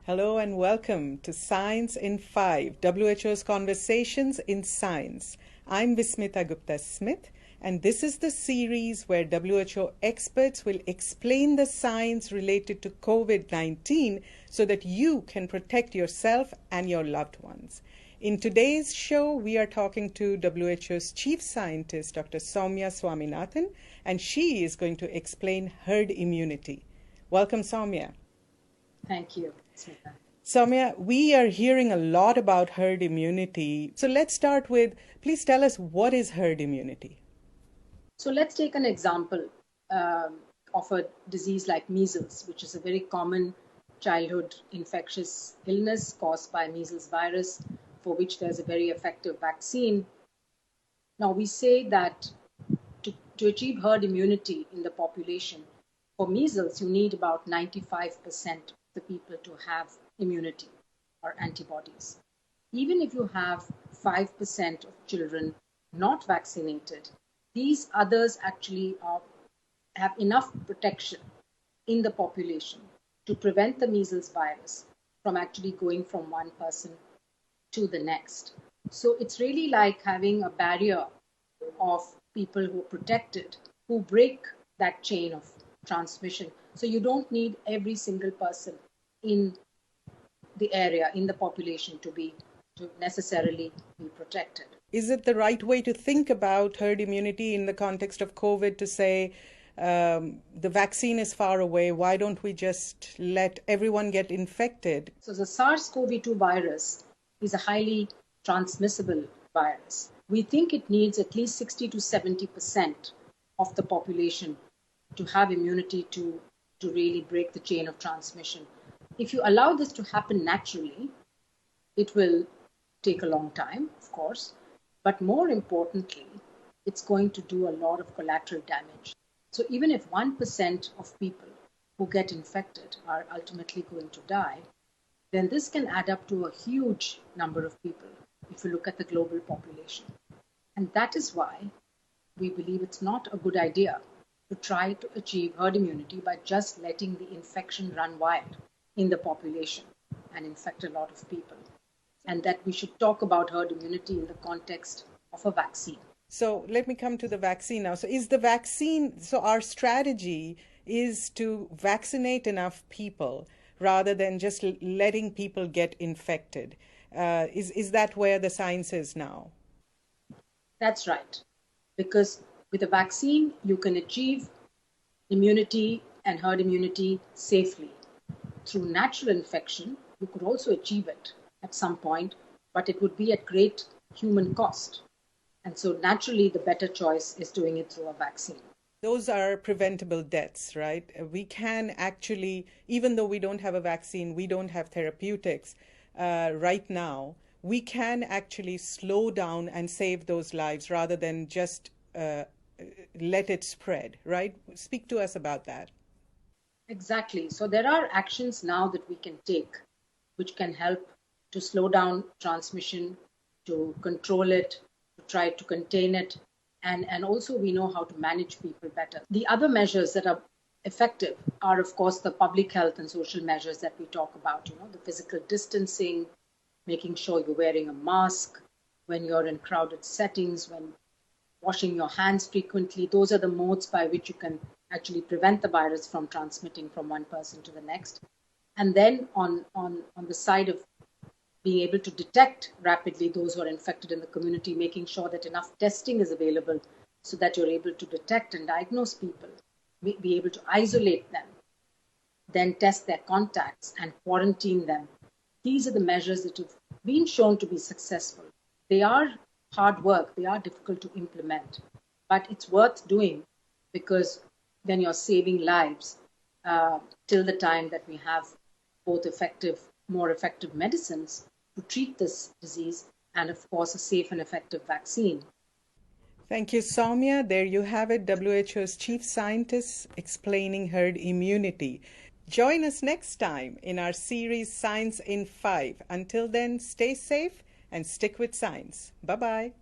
Hello and welcome to Science in 5, WHO's Conversations in Science. I'm Vismita Gupta-Smith, and this is the series where WHO experts will explain the science related to COVID-19 so that you can protect yourself and your loved ones. In today's show, we are talking to WHO's chief scientist, Dr. Soumya Swaminathan, and she is going to explain herd immunity. Welcome, Soumya. Thank you, Smita. Soumya, we are hearing a lot about herd immunity. So let's start with, please tell us, what is herd immunity? So let's take an example of a disease like measles, which is a very common childhood infectious illness caused by measles virus, for which there's a very effective vaccine. Now, we say that to achieve herd immunity in the population, for measles, you need about 95% of the people to have immunity or antibodies. Even if you have 5% of children not vaccinated, these others actually have enough protection in the population to prevent the measles virus from actually going from one person to the next. So it's really like having a barrier of people who are protected, who break that chain of transmission. So you don't need every single person in the area, in the population, to necessarily be protected. Is it the right way to think about herd immunity in the context of COVID to say the vaccine is far away, why don't we just let everyone get infected? So the SARS-CoV-2 virus is a highly transmissible virus. We think it needs at least 60 to 70% of the population to have immunity to really break the chain of transmission. If you allow this to happen naturally, it will take a long time, of course, but more importantly, it's going to do a lot of collateral damage. So even if 1% of people who get infected are ultimately going to die, then this can add up to a huge number of people if you look at the global population. And that is why we believe it's not a good idea to try to achieve herd immunity by just letting the infection run wild in the population and infect a lot of people. And that we should talk about herd immunity in the context of a vaccine. So let me come to the vaccine now. So our strategy is to vaccinate enough people rather than just letting people get infected. Is that where the science is now? That's right. Because with a vaccine, you can achieve immunity and herd immunity safely. Through natural infection, you could also achieve it at some point, but it would be at great human cost. And so naturally, the better choice is doing it through a vaccine. Those are preventable deaths, right? We can actually, even though we don't have a vaccine, we don't have therapeutics right now, we can actually slow down and save those lives rather than just let it spread, right? Speak to us about that. Exactly. So there are actions now that we can take which can help to slow down transmission, to control it, to try to contain it, and also we know how to manage people better. The other measures that are effective are, of course, the public health and social measures that we talk about, the physical distancing, making sure you're wearing a mask when you're in crowded settings, when washing your hands frequently. Those are the modes by which you can actually prevent the virus from transmitting from one person to the next. And then on the side of being able to detect rapidly those who are infected in the community, making sure that enough testing is available so that you're able to detect and diagnose people, be able to isolate them, then test their contacts and quarantine them. These are the measures that have been shown to be successful. They are hard work, they are difficult to implement, but it's worth doing because then you're saving lives till the time that we have both more effective medicines to treat this disease and, of course, a safe and effective vaccine. Thank you, Soumya. There you have it, WHO's chief scientist explaining herd immunity. Join us next time in our series Science in 5. Until then, stay safe and stick with science. Bye-bye.